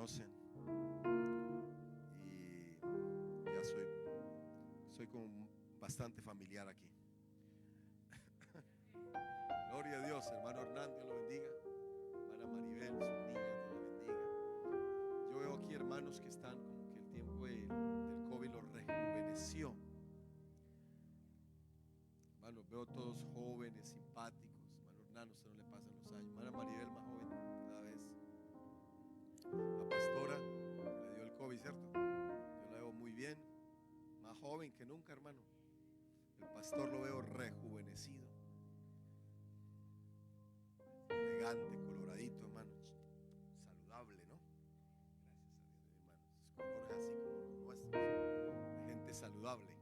conocen y ya soy como bastante familiar aquí. Gloria a Dios, hermano Hernán, Dios lo bendiga. Hermana Maribel, su niña, Dios la bendiga. Yo veo aquí hermanos que están como que el tiempo del COVID los rejuveneció. Hermanos, veo todos jóvenes, simpáticos. Hermano Hernán, a usted no le pasan los años. Hermana Maribel, más joven cada vez. La pastora que le dio el COVID, ¿cierto? Yo la veo muy bien, más joven que nunca, hermano. El pastor lo veo rejuvenecido, elegante, coloradito, hermano, saludable, ¿no? Gracias a Dios, hermanos. Colores así como los nuestros, de gente saludable.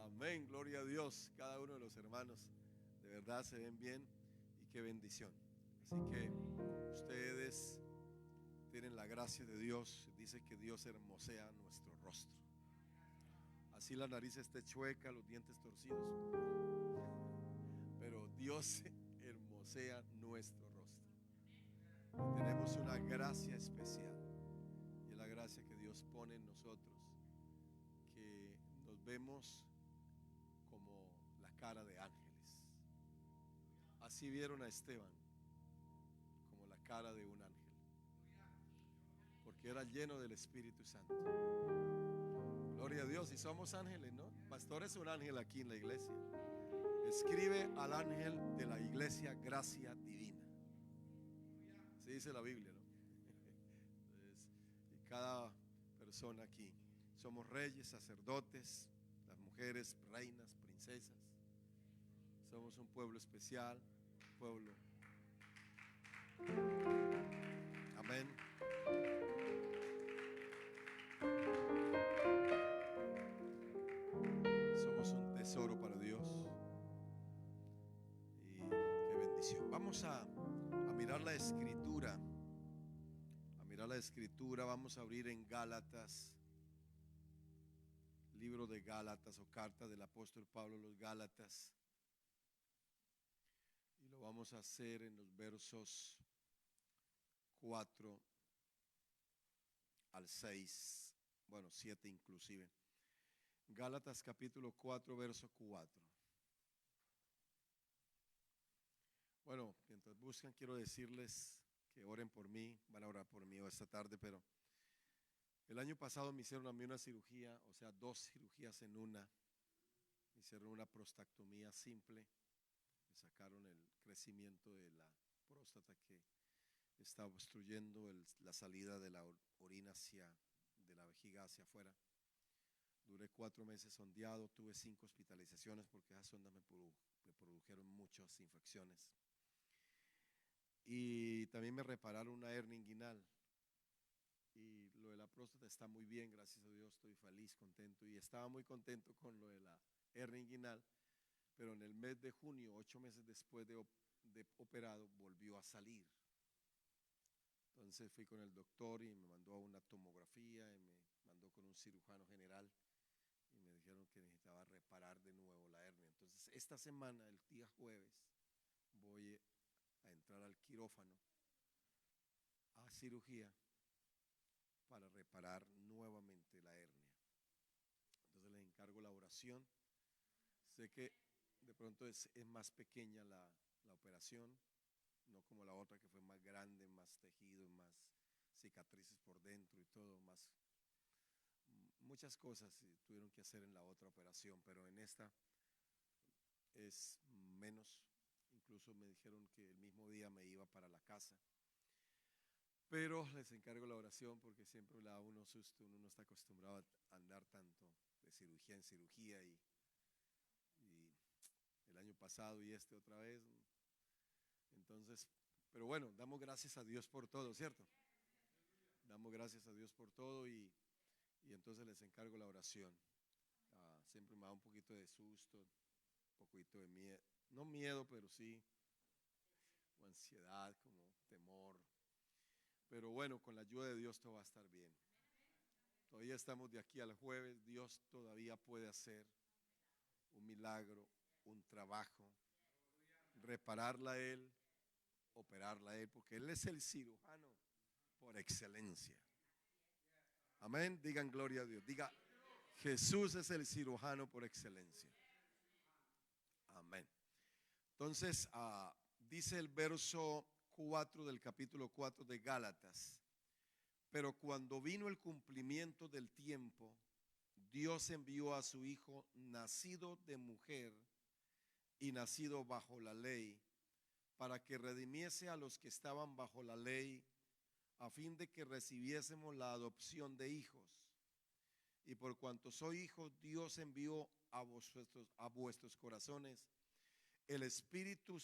Amén, gloria a Dios. Cada uno de los hermanos de verdad se ven bien y qué bendición. Así que ustedes tienen la gracia de Dios. Dice que Dios hermosea nuestro rostro. Así la nariz esté chueca, los dientes torcidos, pero Dios hermosea nuestro rostro. Y tenemos una gracia especial, y es la gracia que Dios pone en nosotros, que nos vemos como la cara de ángeles. Así vieron a Esteban, como la cara de un ángel, porque era lleno del Espíritu Santo. Gloria a Dios. Y somos ángeles, ¿no? Pastor es un ángel aquí en la iglesia. Escribe al ángel de la iglesia gracia divina. Así dice la Biblia, ¿no? Entonces, y cada persona aquí somos reyes, sacerdotes, las mujeres, reinas, princesas. Somos un pueblo especial, pueblo. Amén. Somos un tesoro para Dios. Y qué bendición. Vamos a mirar la escritura. A mirar la escritura. Vamos a abrir en Gálatas. Libro de Gálatas o carta del apóstol Pablo a los Gálatas. Y lo vamos a hacer en los versos 4 al 6. Bueno, 7 inclusive. Gálatas capítulo 4, verso 4. Bueno, mientras buscan, quiero decirles que oren por mí. Van a orar por mí esta tarde, pero el año pasado me hicieron a mí una cirugía, o sea, 2 cirugías en una. Me hicieron una prostatectomía simple. Me sacaron el crecimiento de la próstata que está obstruyendo la salida de la orina de la vejiga hacia afuera. Duré 4 meses sondeado, tuve 5 hospitalizaciones porque esas sondas me produjeron muchas infecciones. Y también me repararon una hernia inguinal. Y lo de la próstata está muy bien, gracias a Dios, estoy feliz, contento. Y estaba muy contento con lo de la hernia inguinal, pero en el mes de junio, 8 meses después de operado, volvió a salir. Entonces fui con el doctor y me mandó a una tomografía y me mandó con un cirujano general y me dijeron que necesitaba reparar de nuevo la hernia. Entonces esta semana, el día jueves, voy a entrar al quirófano a cirugía para reparar nuevamente la hernia. Entonces les encargo la oración. Sé que de pronto es más pequeña la operación, no como la otra que fue más grande, más tejido, más cicatrices por dentro y todo, muchas cosas tuvieron que hacer en la otra operación, pero en esta es menos. Incluso me dijeron que el mismo día me iba para la casa. Pero les encargo la oración porque siempre le da a uno susto, uno no está acostumbrado a andar tanto de cirugía en cirugía y el año pasado y otra vez. Entonces, pero bueno, damos gracias a Dios por todo, ¿cierto? Damos gracias a Dios por todo y entonces les encargo la oración. Siempre me da un poquito de susto, un poquito de miedo, no miedo, pero sí, o ansiedad, como temor. Pero bueno, con la ayuda de Dios todo va a estar bien. Todavía estamos de aquí al jueves. Dios todavía puede hacer un milagro, un trabajo, repararla a Él operarla a Él, porque Él es el cirujano por excelencia. Amén. Digan gloria a Dios. Diga, Jesús es el cirujano por excelencia. Amén. Entonces, dice el verso 4 del capítulo 4 de Gálatas: pero cuando vino el cumplimiento del tiempo, Dios envió a su Hijo, nacido de mujer y nacido bajo la ley, para que redimiese a los que estaban bajo la ley, a fin de que recibiésemos la adopción de hijos. Y por cuanto soy hijo, Dios envió a vuestros corazones el espíritu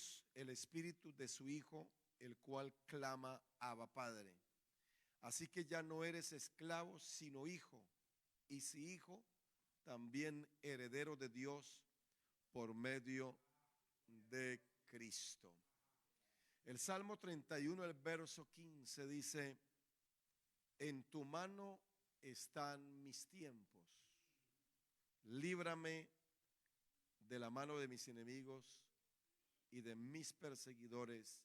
de su Hijo, el cual clama: Abba, Padre. Así que ya no eres esclavo, sino hijo, y si hijo, también heredero de Dios por medio de Cristo. El Salmo 31, el verso 15 dice: en tu mano están mis tiempos, líbrame de la mano de mis enemigos y de mis perseguidores.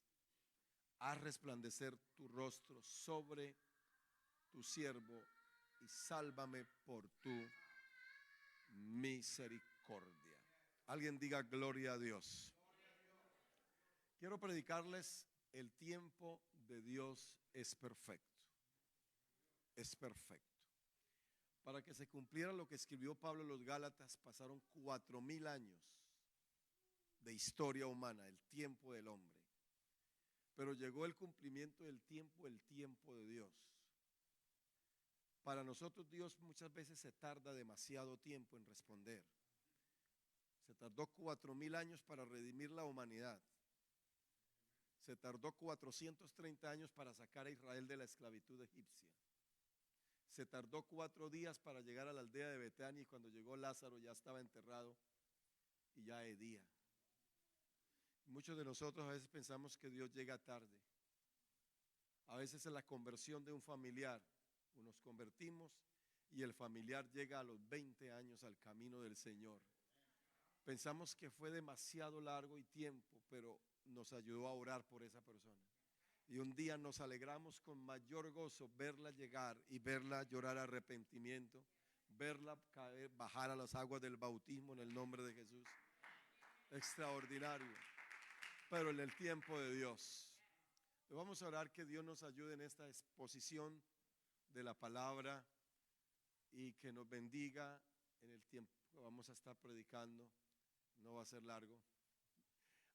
Haz resplandecer tu rostro sobre tu siervo y sálvame por tu misericordia. Alguien diga gloria a Dios. Quiero predicarles: el tiempo de Dios es perfecto. Es perfecto. Para que se cumpliera lo que escribió Pablo en los Gálatas, pasaron 4000 años de historia humana, el tiempo del hombre. Pero llegó el cumplimiento del tiempo, el tiempo de Dios. Para nosotros Dios muchas veces se tarda demasiado tiempo en responder. Se tardó 4000 años para redimir la humanidad. Se tardó 430 años para sacar a Israel de la esclavitud egipcia. Se tardó 4 días para llegar a la aldea de Betania, y cuando llegó Lázaro ya estaba enterrado y ya hedía. Muchos de nosotros a veces pensamos que Dios llega tarde. A veces en la conversión de un familiar, nos convertimos y el familiar llega a los 20 años al camino del Señor. Pensamos que fue demasiado largo y tiempo, pero nos ayudó a orar por esa persona. Y un día nos alegramos con mayor gozo verla llegar y verla llorar arrepentimiento, verla caer, bajar a las aguas del bautismo en el nombre de Jesús. Extraordinario. Pero en el tiempo de Dios. Vamos a orar que Dios nos ayude en esta exposición de la palabra y que nos bendiga en el tiempo que vamos a estar predicando. No va a ser largo.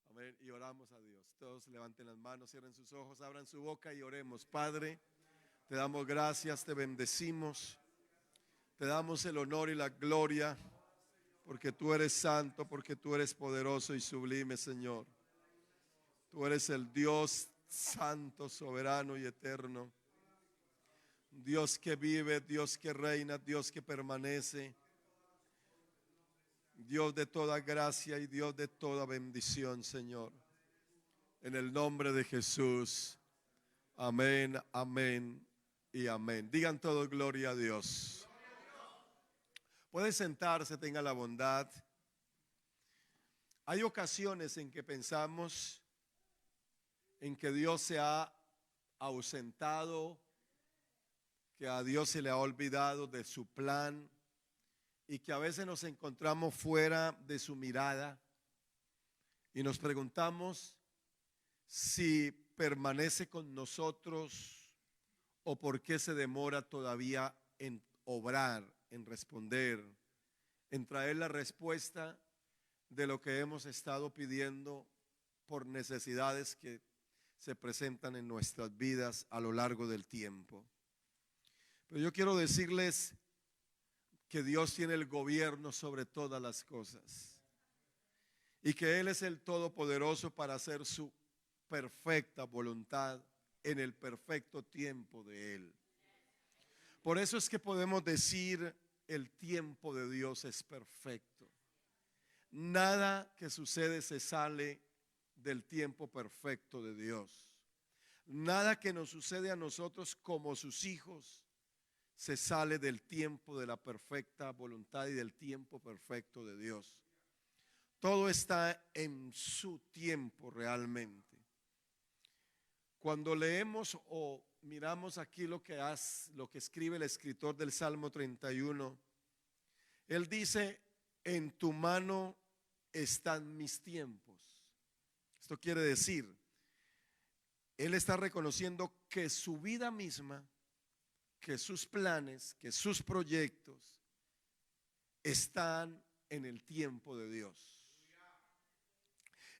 Amén. Y oramos a Dios. Todos levanten las manos, cierren sus ojos, abran su boca y oremos. Padre, te damos gracias, te bendecimos, te damos el honor y la gloria, porque tú eres santo, porque tú eres poderoso y sublime, Señor. Tú eres el Dios santo, soberano y eterno. Dios que vive, Dios que reina, Dios que permanece. Dios de toda gracia y Dios de toda bendición, Señor. En el nombre de Jesús. Amén, amén y amén. Digan todos gloria a Dios. Puede sentarse, tenga la bondad. Hay ocasiones en que pensamos en que Dios se ha ausentado, que a Dios se le ha olvidado de su plan y que a veces nos encontramos fuera de su mirada y nos preguntamos si permanece con nosotros o por qué se demora todavía en obrar, en responder, en traer la respuesta de lo que hemos estado pidiendo por necesidades que se presentan en nuestras vidas a lo largo del tiempo. Pero yo quiero decirles que Dios tiene el gobierno sobre todas las cosas y que Él es el Todopoderoso para hacer su perfecta voluntad en el perfecto tiempo de Él. Por eso es que podemos decir: el tiempo de Dios es perfecto. Nada que sucede se sale del tiempo perfecto de Dios. Nada que nos sucede a nosotros como sus hijos se sale del tiempo de la perfecta voluntad y del tiempo perfecto de Dios. Todo está en su tiempo realmente. Cuando leemos o miramos aquí lo que escribe el escritor del Salmo 31, él dice: en tu mano están mis tiempos. Esto quiere decir, él está reconociendo que su vida misma, que sus planes, que sus proyectos están en el tiempo de Dios.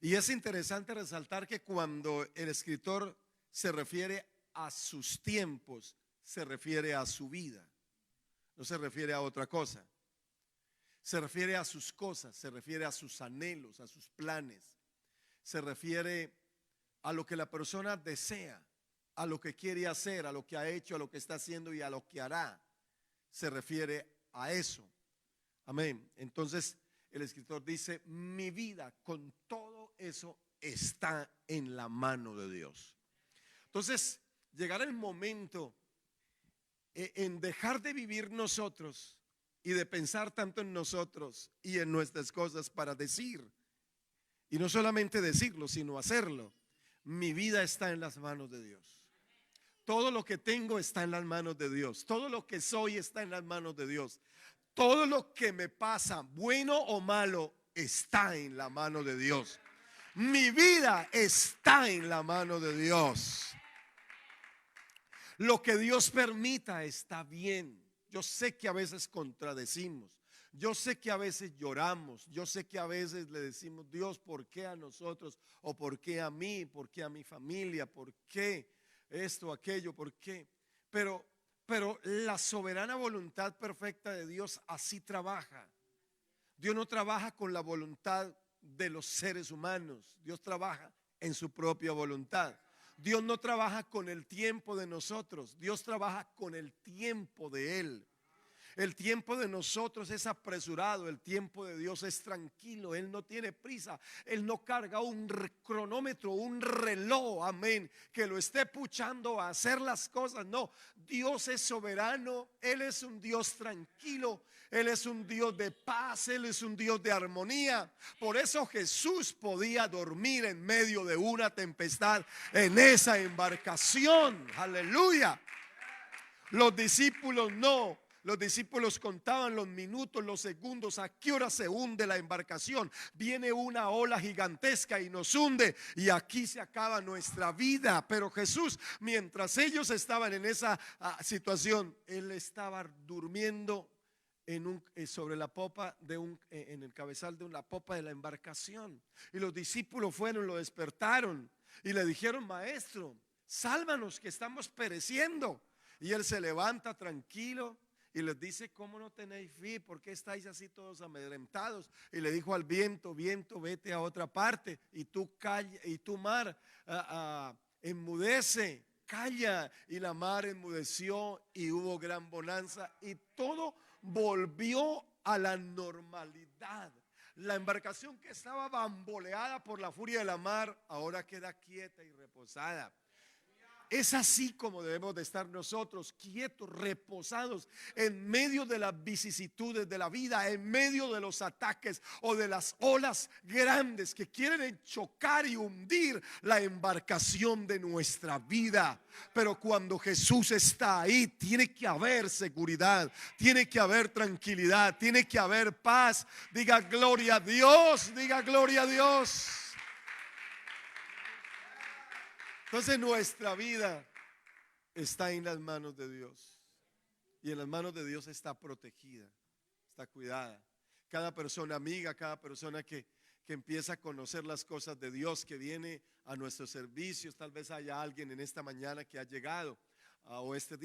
Y es interesante resaltar que cuando el escritor se refiere a sus tiempos, se refiere a su vida, no se refiere a otra cosa. Se refiere a sus cosas, se refiere a sus anhelos, a sus planes, se refiere a lo que la persona desea, a lo que quiere hacer, a lo que ha hecho, a lo que está haciendo y a lo que hará. Se refiere a eso. Amén. Entonces el escritor dice: mi vida con todo eso está en la mano de Dios. Entonces llegará el momento en dejar de vivir nosotros y de pensar tanto en nosotros y en nuestras cosas para decir, y no solamente decirlo, sino hacerlo: mi vida está en las manos de Dios. Todo lo que tengo está en las manos de Dios. Todo lo que soy está en las manos de Dios. Todo lo que me pasa, bueno o malo, está en la mano de Dios. Mi vida está en la mano de Dios. Lo que Dios permita está bien. Yo sé que a veces contradecimos, yo sé que a veces lloramos, yo sé que a veces le decimos: Dios, ¿por qué a nosotros? ¿O por qué a mí? ¿Por qué a mi familia? ¿Por qué esto, aquello? ¿Por qué? Pero la soberana voluntad perfecta de Dios así trabaja. Dios no trabaja con la voluntad de los seres humanos. Dios trabaja en su propia voluntad. Dios no trabaja con el tiempo de nosotros, Dios trabaja con el tiempo de Él. El tiempo de nosotros es apresurado, el tiempo de Dios es tranquilo. Él no tiene prisa, Él no carga un cronómetro, un reloj, amén, que lo esté puchando a hacer las cosas. No, Dios es soberano, Él es un Dios tranquilo, Él es un Dios de paz, Él es un Dios de armonía. Por eso Jesús podía dormir en medio de una tempestad en esa embarcación. Aleluya. Los discípulos no. Los discípulos contaban los minutos, los segundos, a qué hora se hunde la embarcación. Viene una ola gigantesca y nos hunde, y aquí se acaba nuestra vida. Pero Jesús, mientras ellos estaban en esa situación, Él estaba durmiendo sobre la popa en el cabezal de la popa de la embarcación. Y los discípulos fueron, lo despertaron y le dijeron: Maestro, sálvanos que estamos pereciendo. Y Él se levanta tranquilo y les dice: ¿cómo no tenéis fe? ¿Por qué estáis así todos amedrentados? Y le dijo al viento: viento, vete a otra parte. Y tú calla, y tu mar enmudece, calla. Y la mar enmudeció y hubo gran bonanza y todo volvió a la normalidad. La embarcación que estaba bamboleada por la furia de la mar ahora queda quieta y reposada. Es así como debemos de estar nosotros, quietos, reposados en medio de las vicisitudes de la vida, en medio de los ataques o de las olas grandes que quieren chocar y hundir la embarcación de nuestra vida. Pero cuando Jesús está ahí, tiene que haber seguridad, tiene que haber tranquilidad, tiene que haber paz. Diga gloria a Dios, diga gloria a Dios. Entonces nuestra vida está en las manos de Dios, y en las manos de Dios está protegida, está cuidada. Cada persona amiga, cada persona que empieza a conocer las cosas de Dios, que viene a nuestros servicios. Tal vez haya alguien en esta mañana que ha llegado, o esta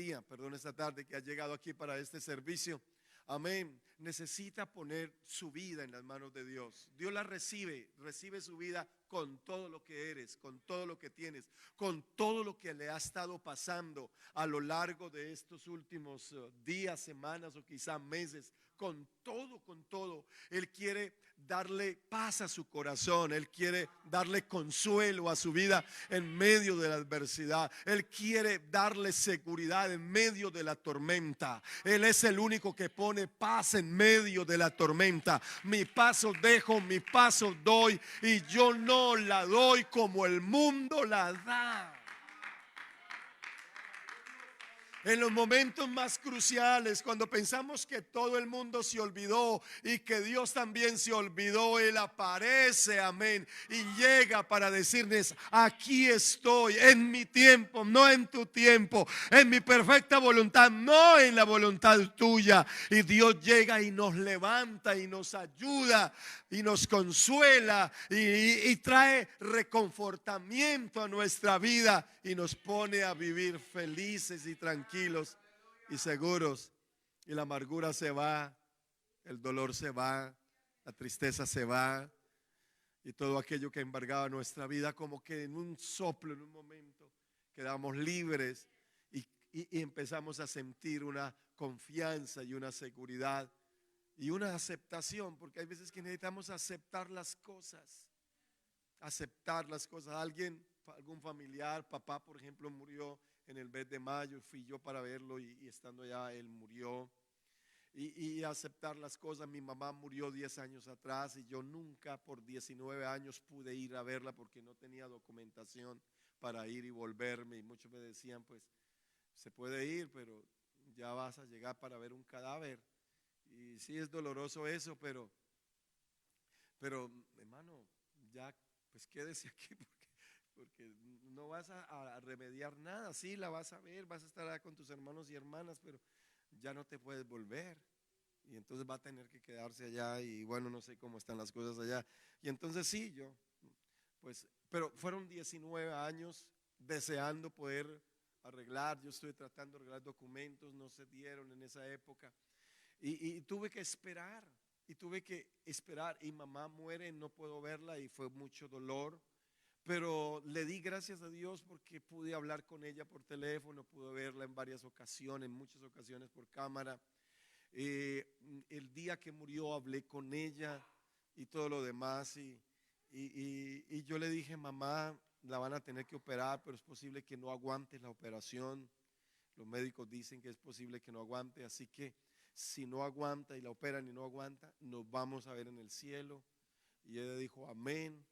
tarde que ha llegado aquí para este servicio. Amén. Necesita poner su vida en las manos de Dios. Dios la recibe su vida con todo lo que eres, con todo lo que tienes, con todo lo que le ha estado pasando a lo largo de estos últimos días, semanas o quizá meses. Con todo. Él quiere darle paz a su corazón. Él quiere darle consuelo a su vida en medio de la adversidad. Él quiere darle seguridad en medio de la tormenta. Él es el único que pone paz en medio de la tormenta. Mi paz os dejo, mi paz os doy, y yo no la doy como el mundo la da. En los momentos más cruciales, cuando pensamos que todo el mundo se olvidó y que Dios también se olvidó, Él aparece, amén, y llega para decirles: aquí estoy, en mi tiempo, no en tu tiempo, en mi perfecta voluntad, no en la voluntad tuya. Y Dios llega y nos levanta y nos ayuda y nos consuela y trae reconfortamiento a nuestra vida y nos pone a vivir felices y tranquilos y seguros. Y la amargura se va, el dolor se va, la tristeza se va, y todo aquello que embargaba nuestra vida, como que en un soplo, en un momento, quedamos libres y empezamos a sentir una confianza y una seguridad y una aceptación, porque hay veces que necesitamos aceptar las cosas. Aceptar las cosas. Algún familiar, papá por ejemplo, murió en el mes de mayo, fui yo para verlo y estando allá él murió. Y aceptar las cosas. Mi mamá murió 10 años atrás y yo nunca por 19 años pude ir a verla porque no tenía documentación para ir y volverme, y muchos me decían: pues se puede ir, pero ya vas a llegar para ver un cadáver. Y sí, es doloroso eso, pero hermano, ya pues quédese aquí, porque no vas a remediar nada. Sí, la vas a ver, vas a estar allá con tus hermanos y hermanas, pero ya no te puedes volver. Y entonces va a tener que quedarse allá, y bueno, no sé cómo están las cosas allá. Y entonces sí, pues, pero fueron 19 años deseando poder arreglar. Yo estoy tratando de arreglar documentos, no se dieron en esa época. Y tuve que esperar, y mamá muere, no puedo verla y fue mucho dolor. Pero le di gracias a Dios porque pude hablar con ella por teléfono, pude verla en varias ocasiones, en muchas ocasiones por cámara. El día que murió hablé con ella y todo lo demás, y yo le dije: mamá, la van a tener que operar, pero es posible que no aguante la operación. Los médicos dicen que es posible que no aguante, así que si no aguanta y la operan y no aguanta, nos vamos a ver en el cielo. Y ella dijo: amén.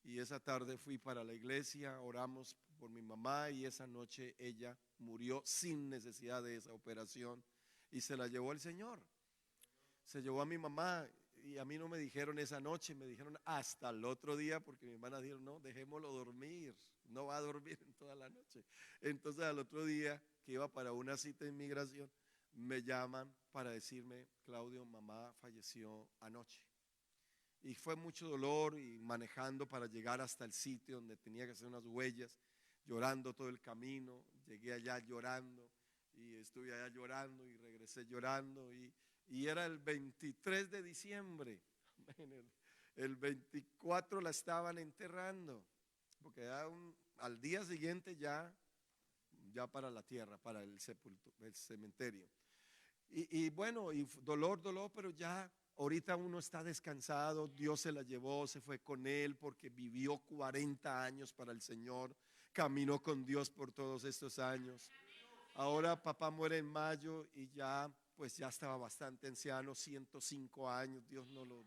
Y esa tarde fui para la iglesia, oramos por mi mamá, y esa noche ella murió sin necesidad de esa operación y se la llevó el Señor. Se llevó a mi mamá, y a mí no me dijeron esa noche, me dijeron hasta el otro día, porque mi hermana dijo: no, dejémoslo dormir, no va a dormir en toda la noche. Entonces al otro día, que iba para una cita de inmigración, me llaman para decirme: Claudio, mamá falleció anoche. Y fue mucho dolor, y manejando para llegar hasta el sitio donde tenía que hacer unas huellas, llorando todo el camino. Llegué allá llorando y estuve allá llorando y regresé llorando, y era el 23 de diciembre. El 24 la estaban enterrando, porque al día siguiente ya para la tierra, para el cementerio. Y bueno, y dolor, pero ya ahorita uno está descansado. Dios se la llevó, se fue con él, porque vivió 40 años para el Señor, caminó con Dios por todos estos años. Ahora papá muere en mayo y pues ya estaba bastante anciano, 105 años. Dios no lo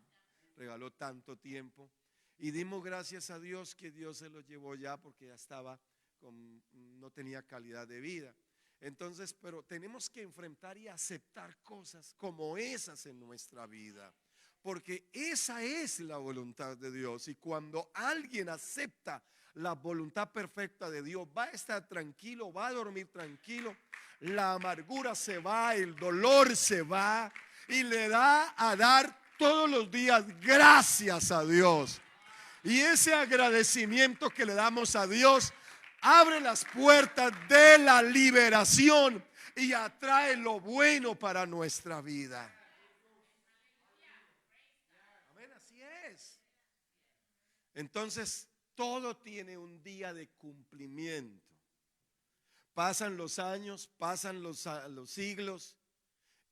regaló tanto tiempo, y dimos gracias a Dios que Dios se lo llevó ya, porque ya no tenía calidad de vida. Entonces, pero tenemos que enfrentar y aceptar cosas como esas en nuestra vida, porque esa es la voluntad de Dios. Y cuando alguien acepta la voluntad perfecta de Dios, va a estar tranquilo, va a dormir tranquilo, la amargura se va, el dolor se va, y le da a dar todos los días gracias a Dios. Y ese agradecimiento que le damos a Dios abre las puertas de la liberación y atrae lo bueno para nuestra vida. Amén, así es. Entonces, todo tiene un día de cumplimiento. Pasan los años, pasan los siglos,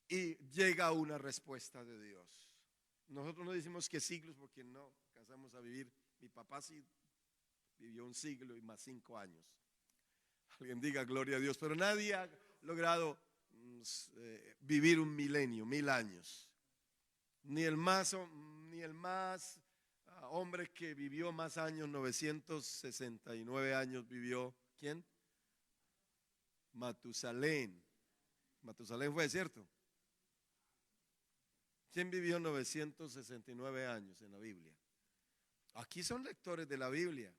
y llega una respuesta de Dios. Nosotros no decimos que siglos porque no alcanzamos a vivir. Mi papá sí vivió un siglo y más 5 años. Alguien diga gloria a Dios. Pero nadie ha logrado vivir un milenio, 1000 años. Ni el más hombre que vivió más años, 969 años vivió. ¿Quién? Matusalén. Matusalén fue, ¿cierto? ¿Quién vivió 969 años en la Biblia? Aquí son lectores de la Biblia.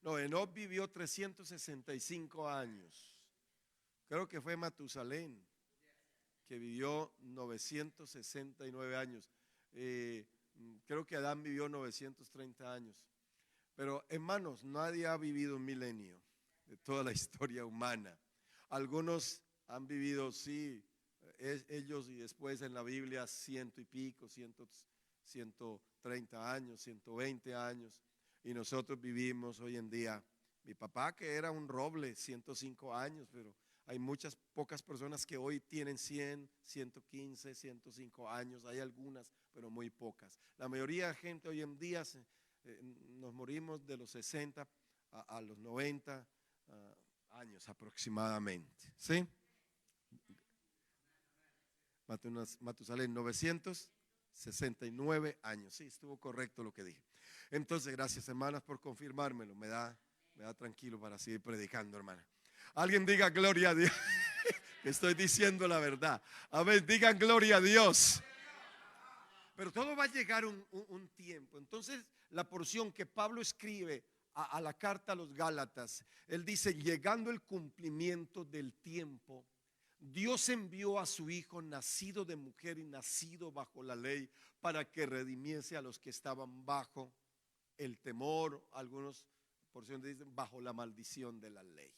No, Enoc vivió 365 años. Creo que fue Matusalén, que vivió 969 años. Creo que Adán vivió 930 años. Pero hermanos, nadie ha vivido un milenio de toda la historia humana. Algunos han vivido, sí, ellos y después en la Biblia 100 y pico, 130 años, 120 años. Y nosotros vivimos hoy en día. Mi papá, que era un roble, 105 años, pero hay pocas personas que hoy tienen 100, 115, 105 años. Hay algunas, pero muy pocas. La mayoría de gente hoy en día nos morimos de los 60 a los 90 años aproximadamente. ¿Sí? Matusalén, 969 años. Sí, estuvo correcto lo que dije. Entonces, gracias hermanas por confirmármelo. Me da tranquilo para seguir predicando, hermana. Alguien diga gloria a Dios. Estoy diciendo la verdad. A ver, digan gloria a Dios. Pero todo va a llegar un tiempo. Entonces, la porción que Pablo escribe a la carta a los Gálatas, él dice: llegando el cumplimiento del tiempo, Dios envió a su Hijo, nacido de mujer y nacido bajo la ley, para que redimiese a los que estaban bajo el temor. Algunos porciones dicen bajo la maldición de la ley.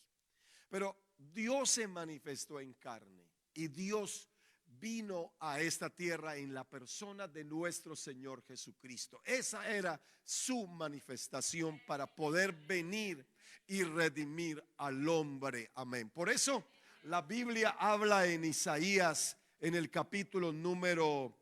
Pero Dios se manifestó en carne y Dios vino a esta tierra en la persona de nuestro Señor Jesucristo. Esa era su manifestación para poder venir y redimir al hombre. Amén. Por eso la Biblia habla en Isaías, en el capítulo número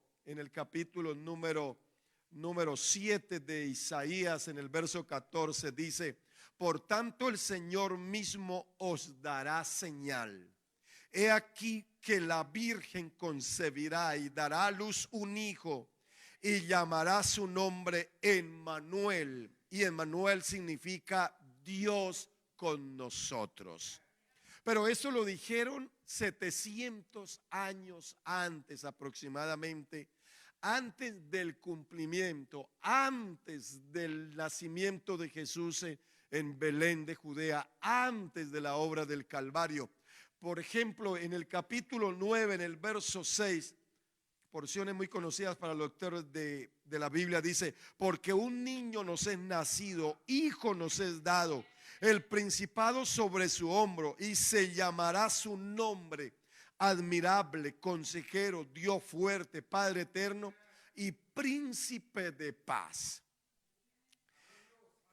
7 de Isaías, en el verso 14, dice: por tanto el Señor mismo os dará señal. He aquí que la Virgen concebirá y dará a luz un hijo, y llamará su nombre Emmanuel. Y Emmanuel significa Dios con nosotros. Pero eso lo dijeron 700 años antes aproximadamente, antes del cumplimiento, antes del nacimiento de Jesús en Belén de Judea, antes de la obra del Calvario. Por ejemplo, en el capítulo 9, en el verso 6, porciones muy conocidas para los lectores de la Biblia, dice: porque un niño nos es nacido, hijo nos es dado, el principado sobre su hombro, y se llamará su nombre admirable, consejero, Dios fuerte, Padre eterno y príncipe de paz.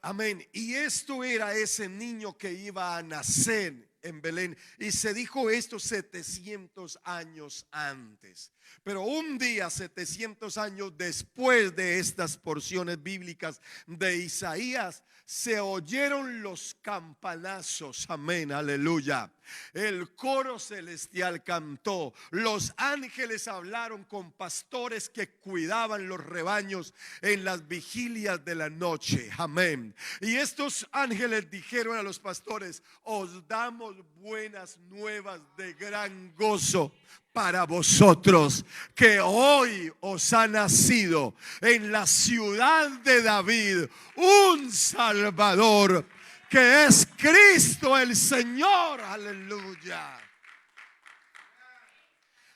Amén. Y esto era ese niño que iba a nacer en Belén, y se dijo esto 700 años antes. Pero un día, 700 años después de estas porciones bíblicas de Isaías, se oyeron los campanazos. Amén, aleluya. El coro celestial cantó, los ángeles hablaron con pastores que cuidaban los rebaños en las vigilias de la noche. Amén. Y estos ángeles dijeron a los pastores: os damos buenas nuevas de gran gozo para vosotros, que hoy os ha nacido en la ciudad de David un Salvador, que es Cristo el Señor. Aleluya.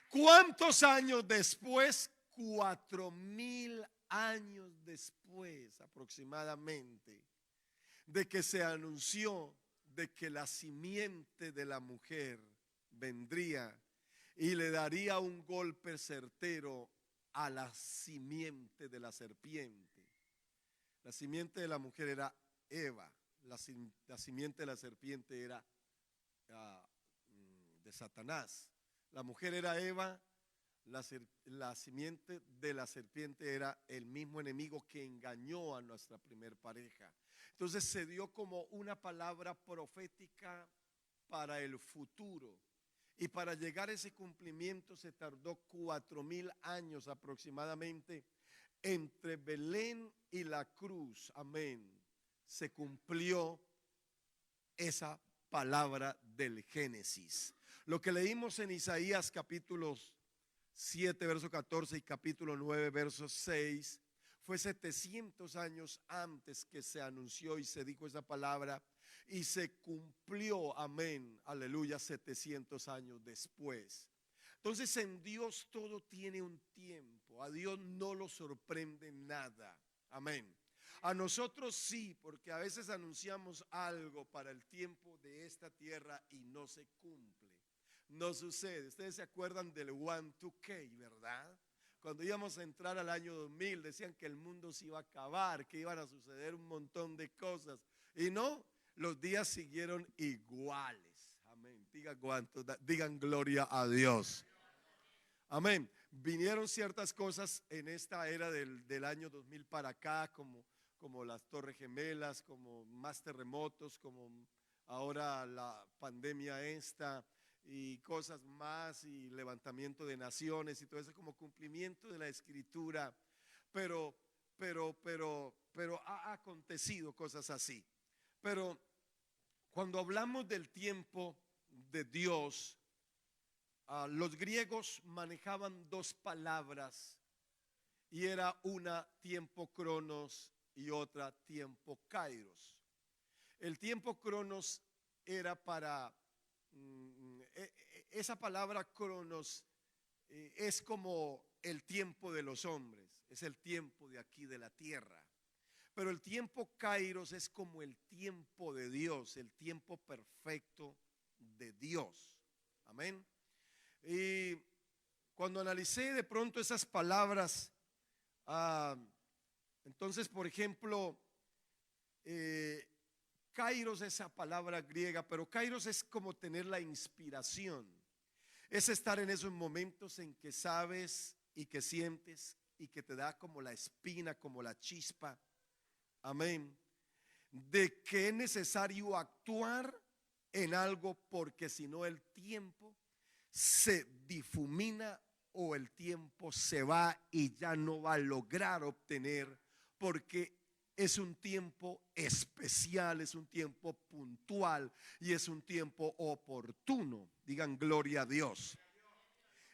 ¿Cuántos años después? 4000 años después aproximadamente de que se anunció de que la simiente de la mujer vendría y le daría un golpe certero a la simiente de la serpiente. La simiente de la mujer era Eva. La simiente de la serpiente era de Satanás. La mujer era Eva. La simiente de la serpiente era el mismo enemigo que engañó a nuestra primer pareja. Entonces se dio como una palabra profética para el futuro. Y para llegar a ese cumplimiento se tardó 4000 años aproximadamente. Entre Belén y la cruz, amén, se cumplió esa palabra del Génesis. Lo que leímos en Isaías capítulo 7, verso 14 y capítulo 9, verso 6, fue 700 años antes que se anunció y se dijo esa palabra, y se cumplió, amén, aleluya, 700 años después. Entonces en Dios todo tiene un tiempo, a Dios no lo sorprende nada, amén. A nosotros sí, porque a veces anunciamos algo para el tiempo de esta tierra y no se cumple, no sucede. Ustedes se acuerdan del 1-2K, ¿verdad? Cuando íbamos a entrar al año 2000 decían que el mundo se iba a acabar, que iban a suceder un montón de cosas, y no, los días siguieron iguales, amén. Digan gloria a Dios, amén. Vinieron ciertas cosas en esta era del año 2000 para acá, como las Torres Gemelas, como más terremotos, como ahora la pandemia esta y cosas más, y levantamiento de naciones y todo eso como cumplimiento de la escritura, pero ha acontecido cosas así. Pero cuando hablamos del tiempo de Dios, los griegos manejaban dos palabras, y era una tiempo cronos y otra tiempo kairos. El tiempo cronos era para esa palabra cronos es como el tiempo de los hombres, es el tiempo de aquí de la tierra. Pero el tiempo kairos es como el tiempo de Dios, el tiempo perfecto de Dios. Amén. Y cuando analicé de pronto esas palabras, entonces, por ejemplo, kairos es esa palabra griega, pero kairos es como tener la inspiración. Es estar en esos momentos en que sabes y que sientes y que te da como la espina, como la chispa, amén, de que es necesario actuar en algo, porque si no el tiempo se difumina o el tiempo se va y ya no va a lograr obtener, porque es un tiempo especial, es un tiempo puntual y es un tiempo oportuno. Digan gloria a Dios.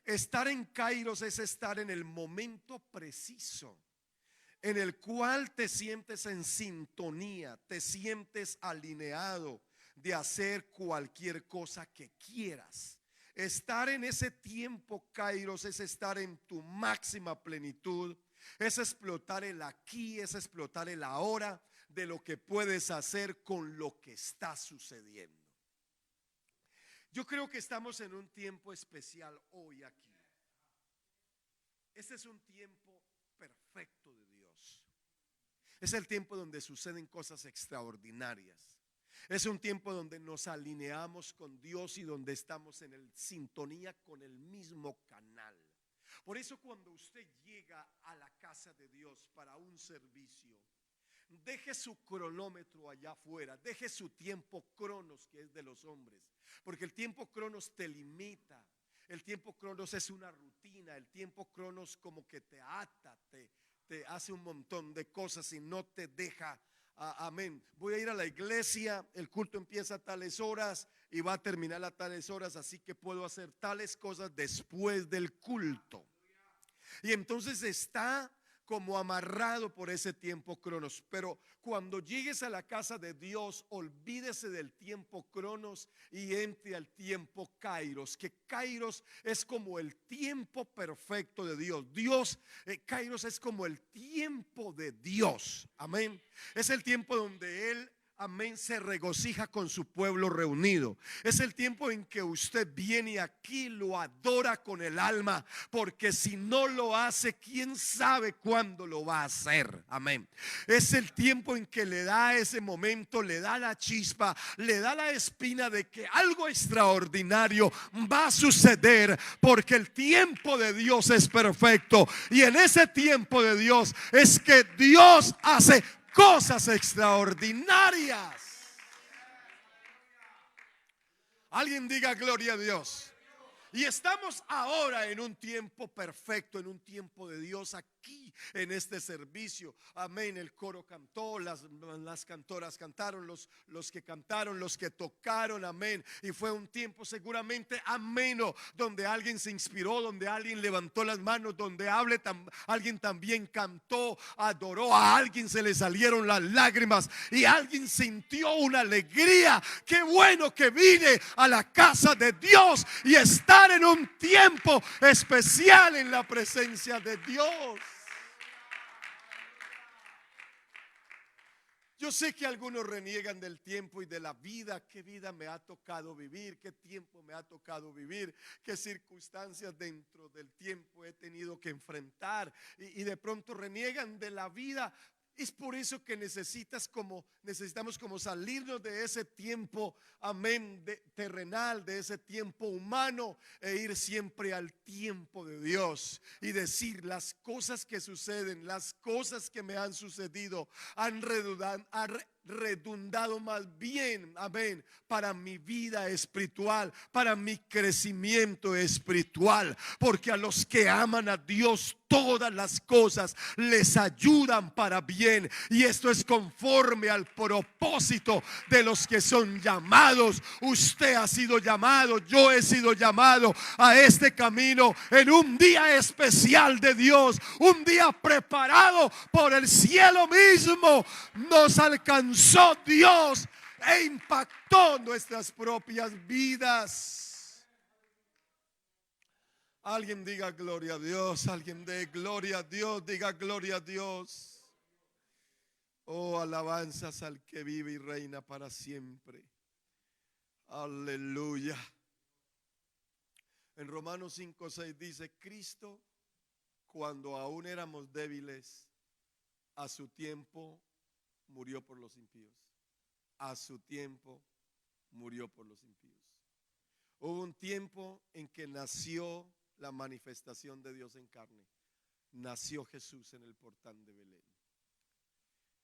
Estar en kairos es estar en el momento preciso en el cual te sientes en sintonía, te sientes alineado de hacer cualquier cosa que quieras. Estar en ese tiempo kairos es estar en tu máxima plenitud, es explotar el aquí, es explotar el ahora de lo que puedes hacer con lo que está sucediendo. Yo creo que estamos en un tiempo especial hoy aquí. Este es un tiempo perfecto de Dios. Es el tiempo donde suceden cosas extraordinarias. Es un tiempo donde nos alineamos con Dios y donde estamos en sintonía con el mismo canal. Por eso cuando usted llega a la casa de Dios para un servicio, deje su cronómetro allá afuera, deje su tiempo cronos, que es de los hombres, porque el tiempo cronos te limita. El tiempo cronos es una rutina. El tiempo cronos como que te ata, te hace un montón de cosas y no te deja. Amén. Voy a ir a la iglesia, el culto empieza a tales horas y va a terminar a tales horas, así que puedo hacer tales cosas después del culto. Y entonces está como amarrado por ese tiempo cronos. Pero cuando llegues a la casa de Dios, olvídese del tiempo cronos y entre al tiempo kairos, que kairos es como el tiempo perfecto de Dios. Kairos es como el tiempo de Dios, amén. Es el tiempo donde Él, amén, se regocija con su pueblo reunido. Es el tiempo en que usted viene aquí, lo adora con el alma, porque si no lo hace, quién sabe cuándo lo va a hacer. Amén. Es el tiempo en que le da ese momento, le da la chispa, le da la espina de que algo extraordinario va a suceder, porque el tiempo de Dios es perfecto. Y en ese tiempo de Dios es que Dios hace cosas extraordinarias. Alguien diga gloria a Dios. Y estamos ahora en un tiempo perfecto, en un tiempo de Dios. aquí en este servicio. Amén. El coro cantó, las cantoras cantaron, los que cantaron, los que tocaron. Amén. Y fue un tiempo seguramente ameno, donde alguien se inspiró, donde alguien levantó las manos, donde alguien también cantó, adoró, a alguien se le salieron las lágrimas y alguien sintió una alegría. Qué bueno que vine a la casa de Dios y estar en un tiempo especial en la presencia de Dios. Yo sé que algunos reniegan del tiempo y de la vida. ¿Qué vida me ha tocado vivir? ¿Qué tiempo me ha tocado vivir? ¿Qué circunstancias dentro del tiempo he tenido que enfrentar? Y de pronto reniegan de la vida. Es por eso que necesitamos como salirnos de ese tiempo, amén, terrenal, de ese tiempo humano, e ir siempre al tiempo de Dios y decir: las cosas que suceden, las cosas que me han sucedido han redundado más bien, amén, para mi vida espiritual, para mi crecimiento espiritual, porque a los que aman a Dios todas las cosas les ayudan para bien, y esto es conforme al propósito de los que son llamados. Usted ha sido llamado, yo he sido llamado a este camino en un día especial de Dios, un día preparado por el cielo mismo. Nos alcanzó Dios e impactó nuestras propias vidas. Alguien diga gloria a Dios, alguien dé gloria a Dios, diga gloria a Dios. Oh, alabanzas al que vive y reina para siempre. Aleluya. En Romanos 5:6 dice: Cristo, cuando aún éramos débiles, a su tiempo murió por los impíos. A su tiempo murió por los impíos. Hubo un tiempo en que nació la manifestación de Dios en carne. Nació Jesús en el portal de Belén.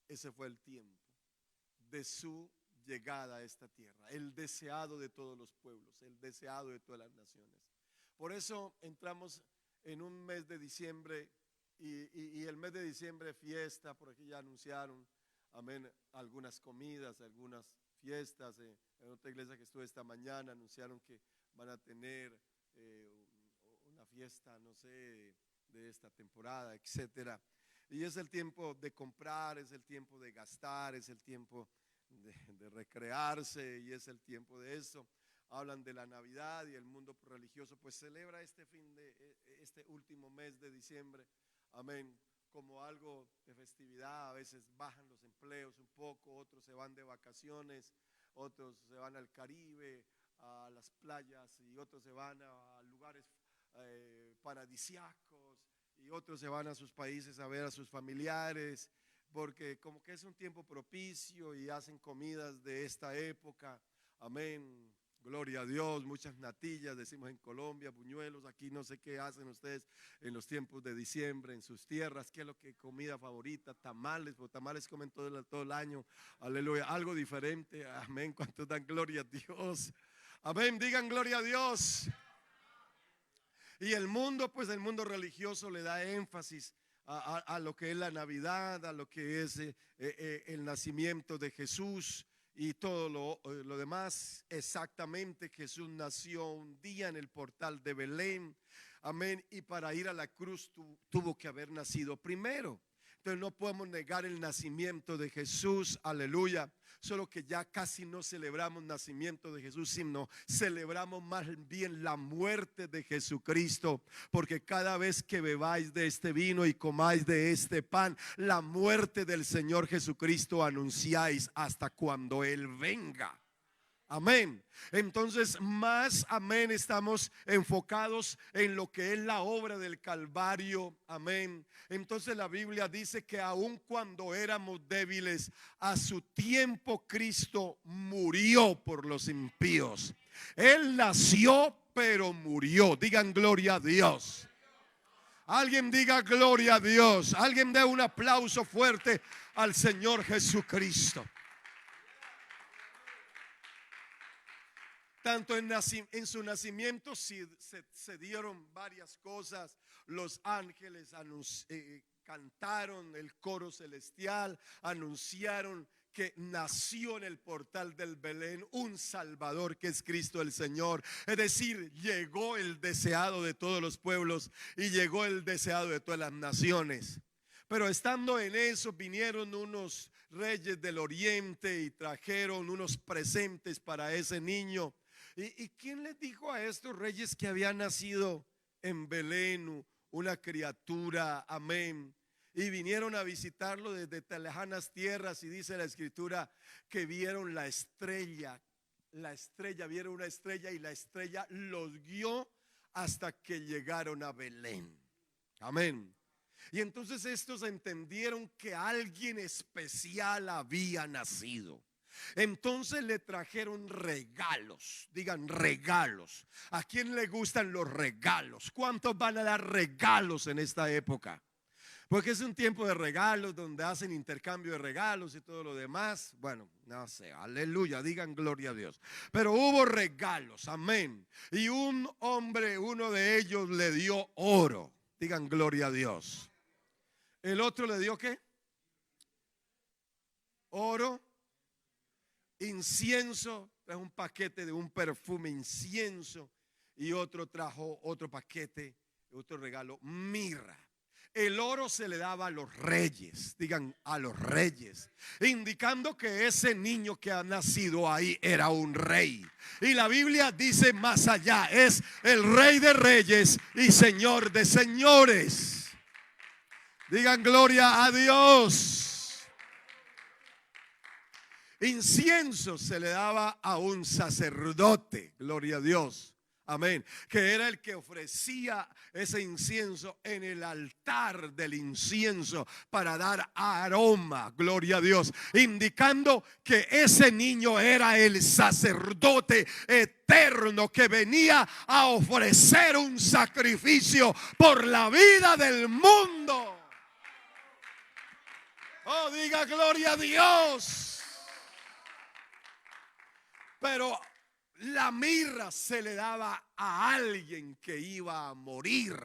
Ese fue el tiempo de su llegada a esta tierra, el deseado de todos los pueblos, el deseado de todas las naciones. Por eso entramos en un mes de diciembre, y el mes de diciembre fiesta. Por aquí ya anunciaron, amén, algunas comidas, algunas fiestas. En otra iglesia que estuve esta mañana anunciaron que van a tener una fiesta, no sé, de esta temporada, etcétera. Y es el tiempo de comprar, es el tiempo de gastar, es el tiempo de recrearse, y es el tiempo de eso. Hablan de la Navidad, y el mundo religioso pues celebra este último mes de diciembre, amén, como algo de festividad. A veces bajan los empleos un poco, otros se van de vacaciones, otros se van al Caribe, a las playas, y otros se van a lugares paradisíacos, y otros se van a sus países a ver a sus familiares, porque como que es un tiempo propicio y hacen comidas de esta época. Amén, gloria a Dios. Muchas natillas, decimos en Colombia, buñuelos. Aquí no sé qué hacen ustedes en los tiempos de diciembre en sus tierras. ¿Qué es lo que comida favorita? Tamales, porque tamales comen todo el año. Aleluya, algo diferente. Amén, ¿cuántos dan gloria a Dios? Amén, digan gloria a Dios. Y el mundo, pues el mundo religioso le da énfasis a lo que es la Navidad, a lo que es el nacimiento de Jesús y todo lo demás. Exactamente, Jesús nació un día en el portal de Belén, amén, y para ir a la cruz tuvo que haber nacido primero. Entonces no podemos negar el nacimiento de Jesús, aleluya. Solo que ya casi no celebramos nacimiento de Jesús, sino celebramos más bien la muerte de Jesucristo, porque cada vez que bebáis de este vino y comáis de este pan, la muerte del Señor Jesucristo anunciáis hasta cuando Él venga. Amén. Entonces más, amén, estamos enfocados en lo que es la obra del Calvario. Amén. Entonces la Biblia dice que aun cuando éramos débiles, a su tiempo Cristo murió por los impíos. Él nació pero murió. Digan gloria a Dios. Alguien diga gloria a Dios. Alguien dé un aplauso fuerte al Señor Jesucristo. Tanto en su nacimiento se dieron varias cosas. Los ángeles cantaron el coro celestial, anunciaron que nació en el portal del Belén un Salvador, que es Cristo el Señor. Es decir, llegó el deseado de todos los pueblos y llegó el deseado de todas las naciones. Pero estando en eso, vinieron unos reyes del oriente y trajeron unos presentes para ese niño. ¿Y quién les dijo a estos reyes que había nacido en Belén una criatura? Amén. Y vinieron a visitarlo desde tan lejanas tierras, y dice la escritura que vieron la estrella, vieron una estrella, y la estrella los guió hasta que llegaron a Belén. Amén. Y entonces estos entendieron que alguien especial había nacido. Entonces le trajeron regalos. Digan regalos. ¿A quién le gustan los regalos? ¿Cuántos van a dar regalos en esta época? Porque es un tiempo de regalos, donde hacen intercambio de regalos y todo lo demás. Bueno, no sé, aleluya, digan gloria a Dios. Pero hubo regalos, amén. Y un hombre, uno de ellos le dio oro. Digan gloria a Dios. El otro le dio ¿qué? Oro, incienso, trajo un paquete de un perfume, incienso. Y otro trajo otro paquete, otro regalo, mirra. El oro se le daba a los reyes, digan a los reyes, indicando que ese niño que ha nacido ahí era un rey. Y la Biblia dice más allá, es el Rey de reyes y Señor de señores. Digan gloria a Dios. Incienso se le daba a un sacerdote, gloria a Dios. Amén, que era el que ofrecía ese incienso en el altar del incienso para dar aroma, gloria a Dios, indicando que ese niño era el sacerdote eterno que venía a ofrecer un sacrificio por la vida del mundo. Oh, diga gloria a Dios. Pero la mirra se le daba a alguien que iba a morir,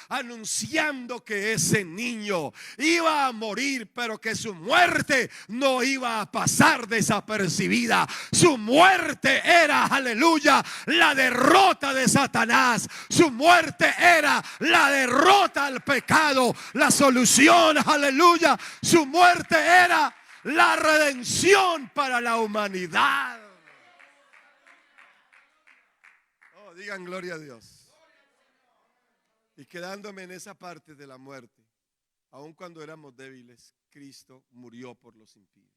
anunciando que ese niño iba a morir, pero que su muerte no iba a pasar desapercibida. Su muerte era, aleluya, la derrota de Satanás. Su muerte era la derrota al pecado, la solución, aleluya. Su muerte era la redención para la humanidad. Digan gloria a Dios. Y quedándome en esa parte de la muerte, aun cuando éramos débiles, Cristo murió por los impíos.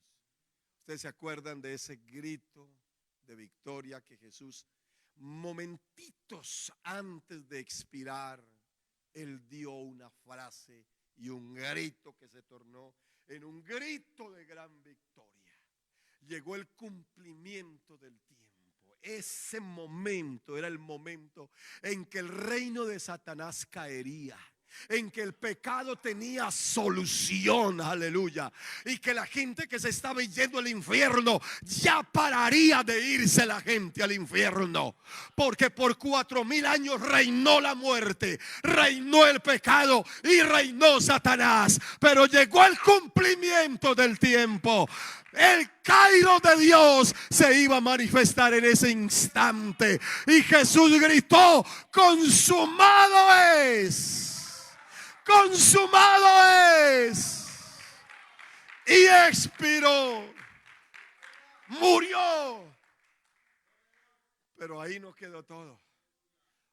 Ustedes se acuerdan de ese grito de victoria que Jesús, momentitos antes de expirar, Él dio una frase y un grito que se tornó en un grito de gran victoria. Llegó el cumplimiento del tiempo. Ese momento era el momento en que el reino de Satanás caería, en que el pecado tenía solución, aleluya, y que la gente que se estaba yendo al infierno ya pararía de irse la gente al infierno, porque por 4000 años reinó la muerte, reinó el pecado y reinó Satanás, pero llegó el cumplimiento del tiempo. El Cairo de Dios se iba a manifestar en ese instante, y Jesús gritó: consumado es, consumado es, y expiró, murió. Pero ahí no quedó todo.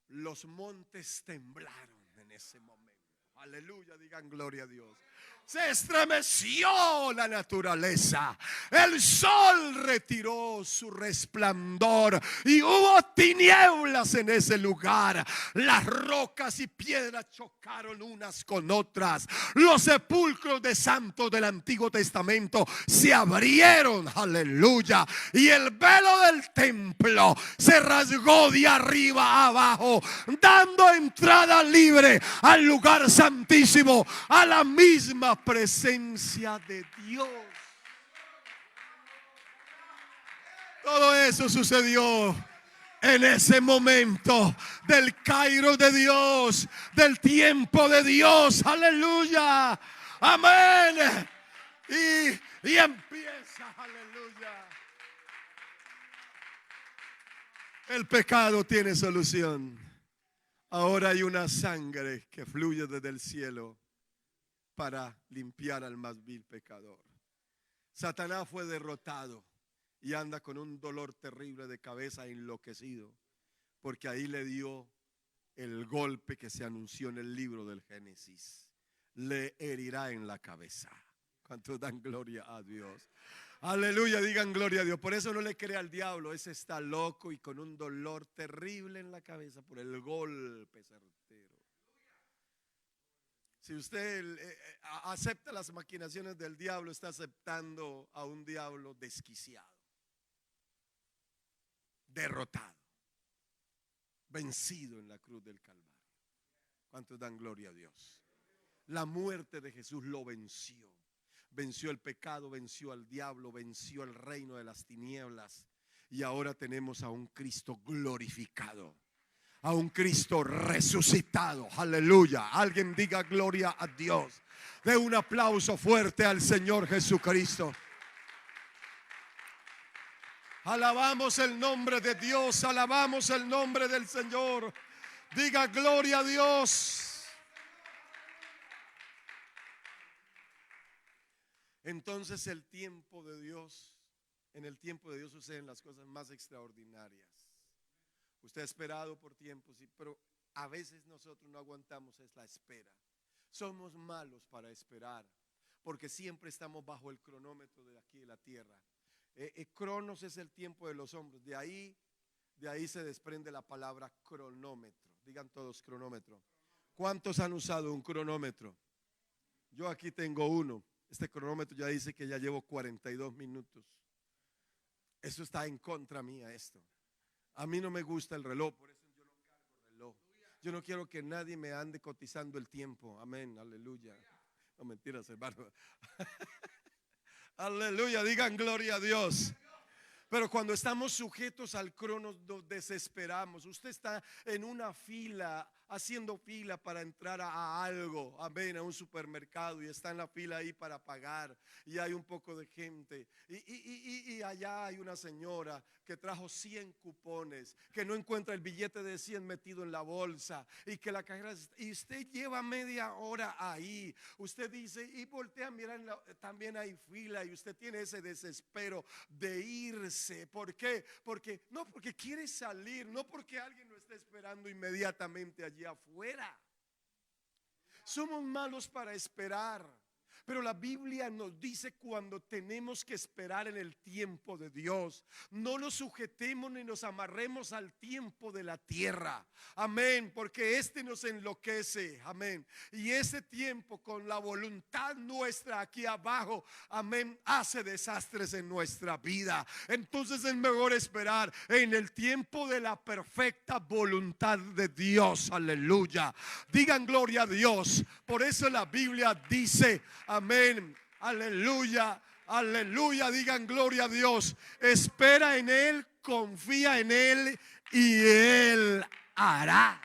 Los montes temblaron en ese momento. Aleluya, digan gloria a Dios. Se estremeció la naturaleza, el sol retiró su resplandor y hubo tinieblas en ese lugar. Las rocas y piedras chocaron unas con otras. Los sepulcros de santos del Antiguo Testamento se abrieron, aleluya, y el velo del templo se rasgó de arriba a abajo, dando entrada libre al lugar santísimo, a la misma presencia de Dios. Todo eso sucedió en ese momento del Cairo de Dios, del tiempo de Dios, aleluya. Amén. Y empieza, aleluya. El pecado tiene solución. Ahora hay una sangre que fluye desde el cielo para limpiar al más vil pecador. Satanás fue derrotado y anda con un dolor terrible de cabeza, enloquecido, porque ahí le dio el golpe que se anunció en el libro del Génesis. Le herirá en la cabeza. ¿Cuántos dan gloria a Dios? Aleluya, digan gloria a Dios. Por eso no le cree al diablo. Ese está loco y con un dolor terrible en la cabeza por el golpe certero. Si usted acepta las maquinaciones del diablo, está aceptando a un diablo desquiciado, derrotado, vencido en la cruz del Calvario. ¿Cuántos dan gloria a Dios? La muerte de Jesús lo venció. Venció el pecado, venció al diablo, venció el reino de las tinieblas. Y ahora tenemos a un Cristo glorificado, a un Cristo resucitado. Aleluya. Alguien diga gloria a Dios. De un aplauso fuerte al Señor Jesucristo. Alabamos el nombre de Dios, alabamos el nombre del Señor. Diga gloria a Dios. Entonces el tiempo de Dios, en el tiempo de Dios suceden las cosas más extraordinarias. Usted ha esperado por tiempo, sí, pero a veces nosotros no aguantamos es la espera. Somos malos para esperar, porque siempre estamos bajo el cronómetro de aquí de la tierra. Cronos es el tiempo de los hombres. De ahí se desprende la palabra cronómetro. Digan todos cronómetro. ¿Cuántos han usado un cronómetro? Yo aquí tengo uno. Este cronómetro ya dice que ya llevo 42 minutos. Eso está en contra mía esto. A mí no me gusta el reloj, por eso yo no cargo reloj. Yo no quiero que nadie me ande cotizando el tiempo. Amén, aleluya. No, mentiras, hermano. Aleluya, digan gloria a Dios. Pero cuando estamos sujetos al cronos nos desesperamos. Usted está en una fila, haciendo fila para entrar a algo, amén, a un supermercado, y está en la fila ahí para pagar, y hay un poco de gente, y allá hay una señora que trajo 100 cupones, que no encuentra el billete de 100 metido en la bolsa, y que la cajera, y usted lleva media hora ahí. Usted dice, y voltea a mirar, también hay fila, y usted tiene ese desespero de irse. ¿Por qué? Porque quiere salir, no porque alguien lo está esperando inmediatamente allí afuera. Somos malos para esperar, pero la Biblia nos dice cuando tenemos que esperar en el tiempo de Dios, no nos sujetemos ni nos amarremos al tiempo de la tierra. Amén, porque este nos enloquece. Amén. Y ese tiempo con la voluntad nuestra aquí abajo, amén, hace desastres en nuestra vida. Entonces es mejor esperar en el tiempo de la perfecta voluntad de Dios. Aleluya. Digan gloria a Dios. Por eso la Biblia dice, amén, aleluya, aleluya, digan gloria a Dios. Espera en Él, confía en Él y Él hará.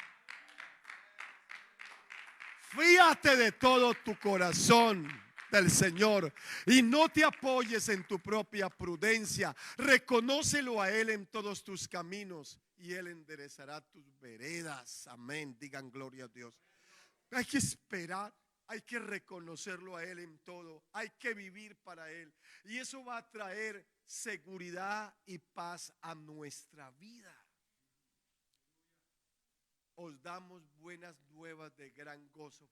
Fíate de todo tu corazón del Señor y no te apoyes en tu propia prudencia. Reconócelo a Él en todos tus caminos y Él enderezará tus veredas. Amén, digan gloria a Dios. Hay que esperar. Hay que reconocerlo a Él en todo. Hay que vivir para Él. Y eso va a traer seguridad y paz a nuestra vida. Os damos buenas nuevas de gran gozo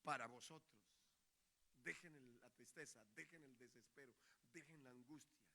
para vosotros. Dejen la tristeza, dejen el desespero, dejen la angustia.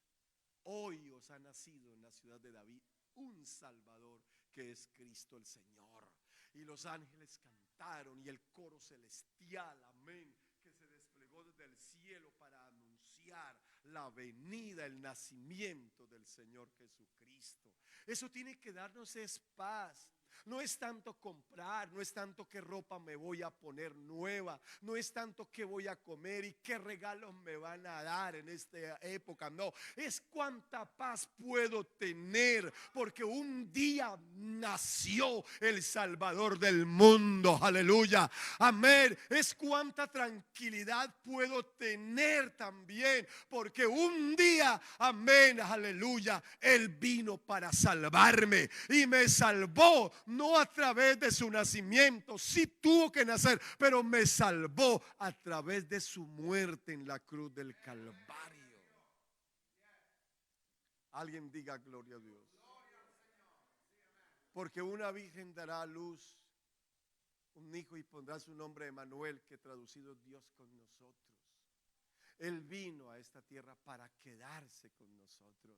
Hoy os ha nacido en la ciudad de David un Salvador, que es Cristo el Señor. Y los ángeles cantaron y el coro celestial, amén, que se desplegó desde el cielo para anunciar la venida, el nacimiento del Señor Jesucristo. Eso tiene que darnos es paz. No es tanto comprar, no es tanto qué ropa me voy a poner nueva, no es tanto qué voy a comer y qué regalos me van a dar en esta época. No, es cuánta paz puedo tener, porque un día nació el Salvador del mundo. Aleluya. Amén. Es cuánta tranquilidad puedo tener también, porque un día, amén, aleluya, Él vino para salvarme y me salvó, no a través de su nacimiento, sí tuvo que nacer, pero me salvó a través de su muerte en la cruz del Calvario. Alguien diga gloria a Dios. Porque una virgen dará a luz un hijo y pondrá su nombre Emmanuel, que traducido es Dios con nosotros. Él vino a esta tierra para quedarse con nosotros.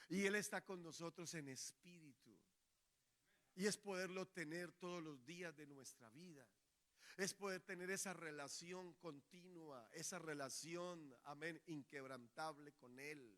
Y Él está con nosotros en espíritu. Y es poderlo tener todos los días de nuestra vida. Es poder tener esa relación continua, esa relación, amén, inquebrantable con Él.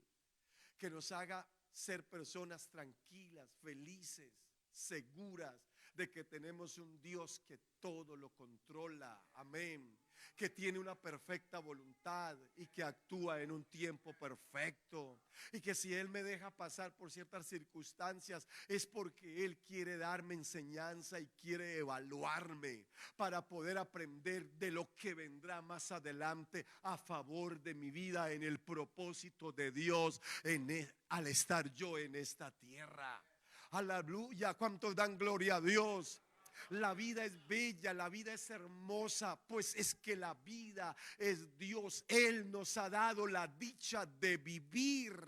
Que nos haga ser personas tranquilas, felices, seguras de que tenemos un Dios que todo lo controla, amén, que tiene una perfecta voluntad y que actúa en un tiempo perfecto, y que si Él me deja pasar por ciertas circunstancias es porque Él quiere darme enseñanza y quiere evaluarme para poder aprender de lo que vendrá más adelante a favor de mi vida en el propósito de Dios al estar yo en esta tierra. Aleluya, ¿cuántos dan gloria a Dios? La vida es bella, la vida es hermosa, pues es que la vida es Dios. Él nos ha dado la dicha de vivir.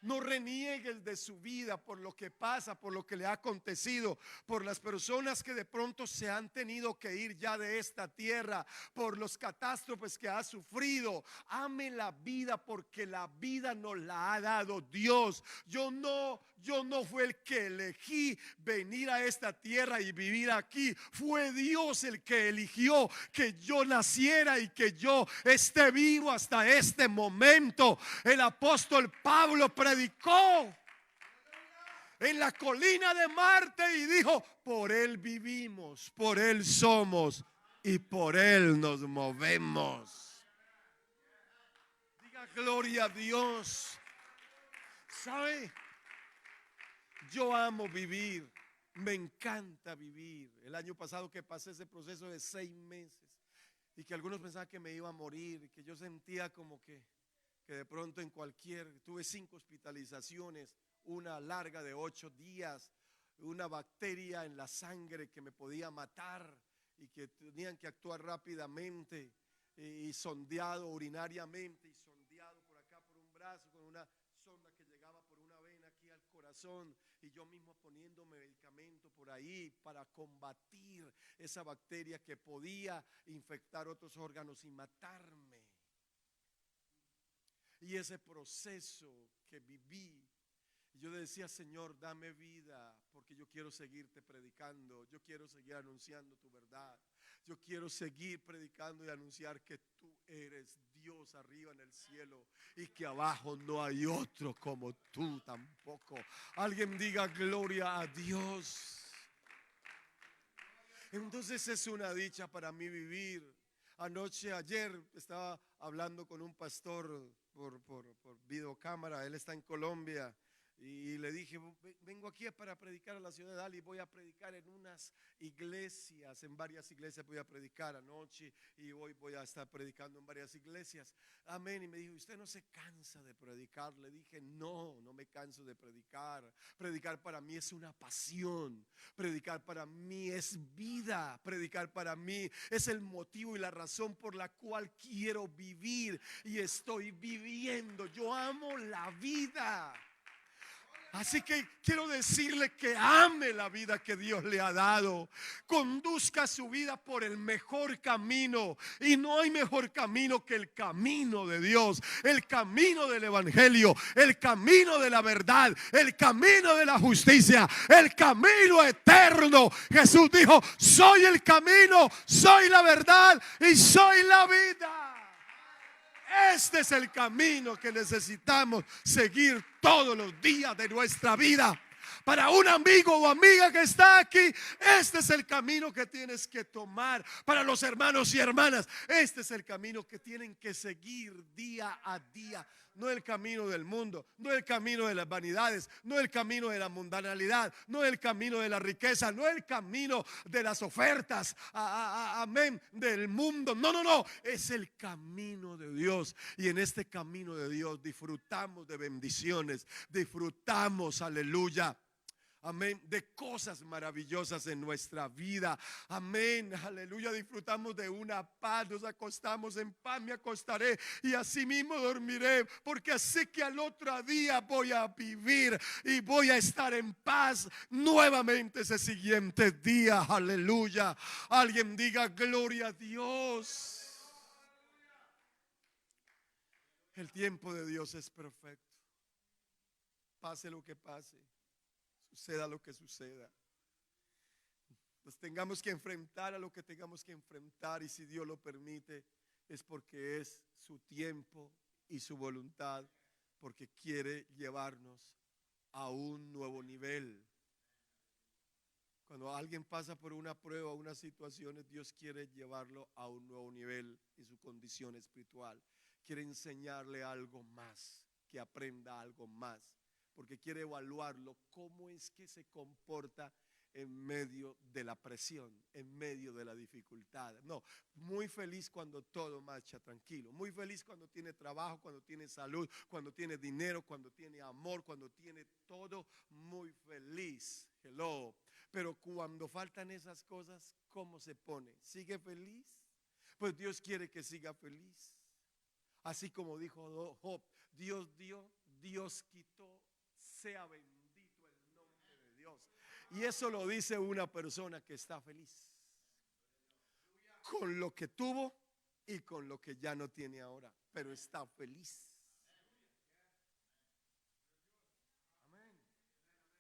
No reniegues de su vida por lo que pasa, por lo que le ha acontecido, por las personas que de pronto se han tenido que ir ya de esta tierra, por los catástrofes que ha sufrido. Ame la vida porque la vida nos la ha dado Dios. Yo no fue el que elegí venir a esta tierra y vivir aquí. Fue Dios el que eligió que yo naciera y que yo esté vivo hasta este momento. El apóstol Pablo predicó en la colina de Marte y dijo: por Él vivimos, por Él somos y por Él nos movemos. Diga gloria a Dios. ¿Sabe? Yo amo vivir, me encanta vivir. El año pasado que pasé ese proceso de 6 meses y que algunos pensaban que me iba a morir, que yo sentía como que de pronto tuve 5 hospitalizaciones, una larga de 8 días, una bacteria en la sangre que me podía matar y que tenían que actuar rápidamente, y sondeado urinariamente y sondeado por acá por un brazo con una sonda que llegaba por una vena aquí al corazón, y yo mismo poniéndome medicamento por ahí para combatir esa bacteria que podía infectar otros órganos y matarme. Y ese proceso que viví, yo decía: Señor, dame vida, porque yo quiero seguirte predicando, yo quiero seguir anunciando tu verdad, yo quiero seguir predicando y anunciar que tú eres Dios arriba en el cielo y que abajo no hay otro como tú tampoco. Alguien diga gloria a Dios. Entonces es una dicha para mí vivir. Ayer estaba hablando con un pastor por videocámara. Él está en Colombia y le dije: vengo aquí para predicar a la ciudad de Dalí. Voy a predicar en unas iglesias, en varias iglesias voy a predicar anoche, y hoy voy a estar predicando en varias iglesias. Amén. Y me dijo: ¿usted no se cansa de predicar? Le dije: no me canso de predicar. Predicar para mí es una pasión. Predicar para mí es vida. Predicar para mí es el motivo y la razón por la cual quiero vivir y estoy viviendo. Yo amo la vida. Así que quiero decirle que ame la vida que Dios le ha dado. Conduzca su vida por el mejor camino. Y no hay mejor camino que el camino de Dios. El camino del evangelio. El camino de la verdad. El camino de la justicia. El camino eterno. Jesús dijo: soy el camino, soy la verdad y soy la vida. Este es el camino que necesitamos seguir todos los días de nuestra vida. Para un amigo o amiga que está aquí, este es el camino que tienes que tomar. Para los hermanos y hermanas, este es el camino que tienen que seguir día a día. No el camino del mundo, no el camino de las vanidades, no el camino de la mundanalidad, no el camino de la riqueza, no el camino de las ofertas, amén, del mundo. No, no, no, es el camino de Dios. Y en este camino de Dios disfrutamos de bendiciones, disfrutamos, aleluya, amén, de cosas maravillosas en nuestra vida. Amén, aleluya. Disfrutamos de una paz. Nos acostamos en paz, me acostaré y así mismo dormiré, porque sé que al otro día voy a vivir y voy a estar en paz nuevamente ese siguiente día. Aleluya. Alguien diga gloria a Dios. El tiempo de Dios es perfecto. Pase lo que pase, suceda lo que suceda, nos tengamos que enfrentar a lo que tengamos que enfrentar, y si Dios lo permite es porque es su tiempo y su voluntad, porque quiere llevarnos a un nuevo nivel. Cuando alguien pasa por una prueba, unas situaciones, Dios quiere llevarlo a un nuevo nivel en su condición espiritual. Quiere enseñarle algo más, que aprenda algo más, porque quiere evaluarlo, cómo es que se comporta en medio de la presión, en medio de la dificultad. No, muy feliz cuando todo marcha tranquilo, muy feliz cuando tiene trabajo, cuando tiene salud, cuando tiene dinero, cuando tiene amor, cuando tiene todo, muy feliz. Hello. Pero cuando faltan esas cosas, ¿cómo se pone? ¿Sigue feliz? Pues Dios quiere que siga feliz. Así como dijo Job, Dios dio, Dios quitó, sea bendito el nombre de Dios. Y eso lo dice una persona que está feliz con lo que tuvo y con lo que ya no tiene ahora, pero está feliz. Amén.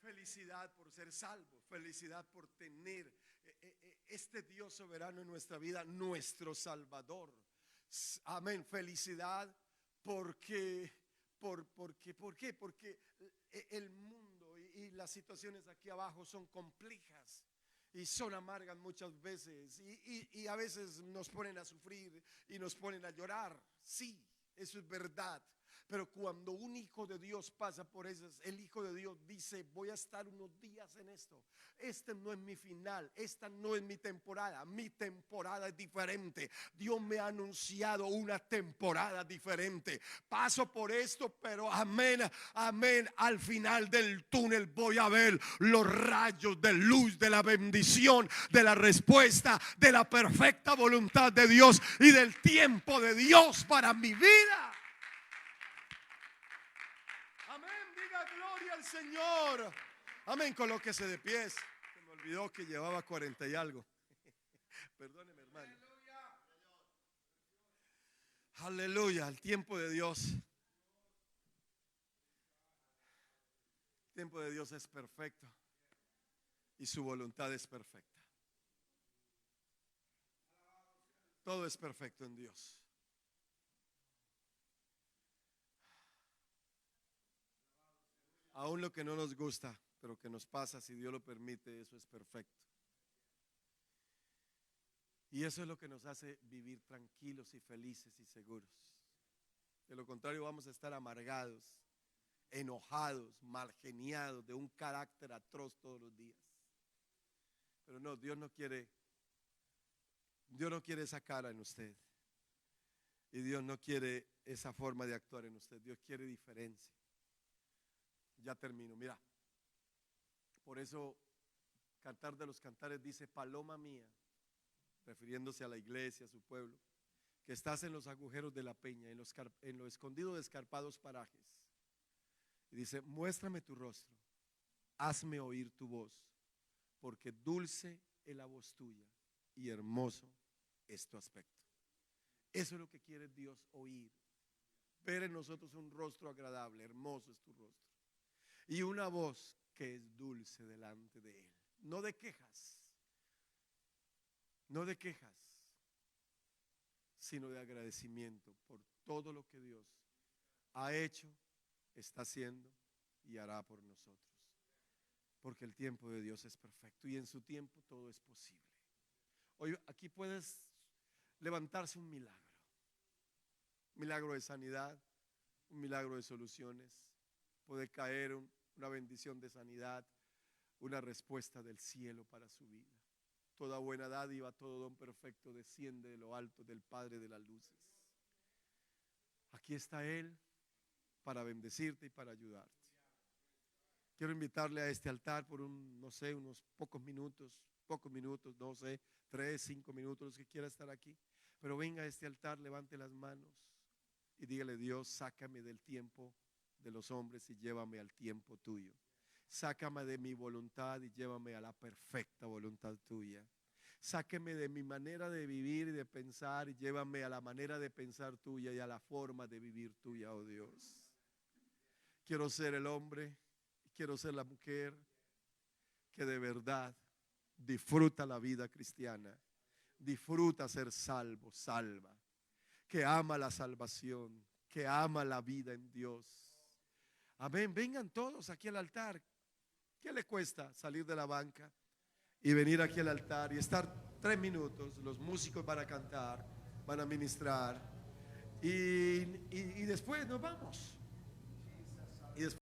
Felicidad por ser salvo, felicidad por tener este Dios soberano en nuestra vida, nuestro Salvador. Amén. Felicidad porque ¿por qué? Porque el mundo y las situaciones aquí abajo son complejas y son amargas muchas veces, y a veces nos ponen a sufrir y nos ponen a llorar. Sí, eso es verdad. Pero cuando un hijo de Dios pasa por eso, el hijo de Dios dice: voy a estar unos días en esto. Este no es mi final, esta no es mi temporada. Mi temporada es diferente. Dios me ha anunciado una temporada diferente. Paso por esto, pero amén, amén, al final del túnel voy a ver los rayos de luz, de la bendición, de la respuesta, de la perfecta voluntad de Dios y del tiempo de Dios para mi vida. Gloria al Señor. Amén. Colóquese de pies. Se me olvidó que llevaba 40 y algo. Perdóneme, hermano. Aleluya. El tiempo de Dios. El tiempo de Dios es perfecto y su voluntad es perfecta. Todo es perfecto en Dios. Aún lo que no nos gusta, pero que nos pasa, si Dios lo permite, eso es perfecto. Y eso es lo que nos hace vivir tranquilos y felices y seguros. De lo contrario, vamos a estar amargados, enojados, malgeniados, de un carácter atroz todos los días. Pero no, Dios no quiere esa cara en usted. Y Dios no quiere esa forma de actuar en usted. Dios quiere diferencia. Ya termino, mira. Por eso Cantar de los Cantares dice: paloma mía, refiriéndose a la iglesia, a su pueblo, que estás en los agujeros de la peña, en lo escondido de escarpados parajes. Y dice: muéstrame tu rostro, hazme oír tu voz, porque dulce es la voz tuya y hermoso es tu aspecto. Eso es lo que quiere Dios oír. Ver en nosotros un rostro agradable, hermoso es tu rostro. Y una voz que es dulce delante de Él. No de quejas, no de quejas, sino de agradecimiento por todo lo que Dios ha hecho, está haciendo y hará por nosotros. porque el tiempo de Dios es perfecto y en su tiempo todo es posible. Hoy aquí puedes levantarse un milagro de sanidad, un milagro de soluciones, puede caer una bendición de sanidad, una respuesta del cielo para su vida. Toda buena dádiva, todo don perfecto desciende de lo alto del Padre de las luces. Aquí está Él para bendecirte y para ayudarte. Quiero invitarle a este altar por unos pocos minutos, no sé, 3, 5 minutos, los que quiera estar aquí. Pero venga a este altar, levante las manos y dígale: Dios, sácame del tiempo de los hombres y llévame al tiempo tuyo. Sácame de mi voluntad y llévame a la perfecta voluntad tuya. Sáqueme de mi manera de vivir y de pensar y llévame a la manera de pensar tuya y a la forma de vivir tuya, oh Dios. Quiero ser el hombre, quiero ser la mujer que de verdad disfruta la vida cristiana, disfruta ser salvo, salva, que ama la salvación, que ama la vida en Dios. Amén. Vengan todos aquí al altar. ¿Qué le cuesta salir de la banca y venir aquí al altar y estar 3 minutos? Los músicos van a cantar, van a ministrar y después nos vamos. Y después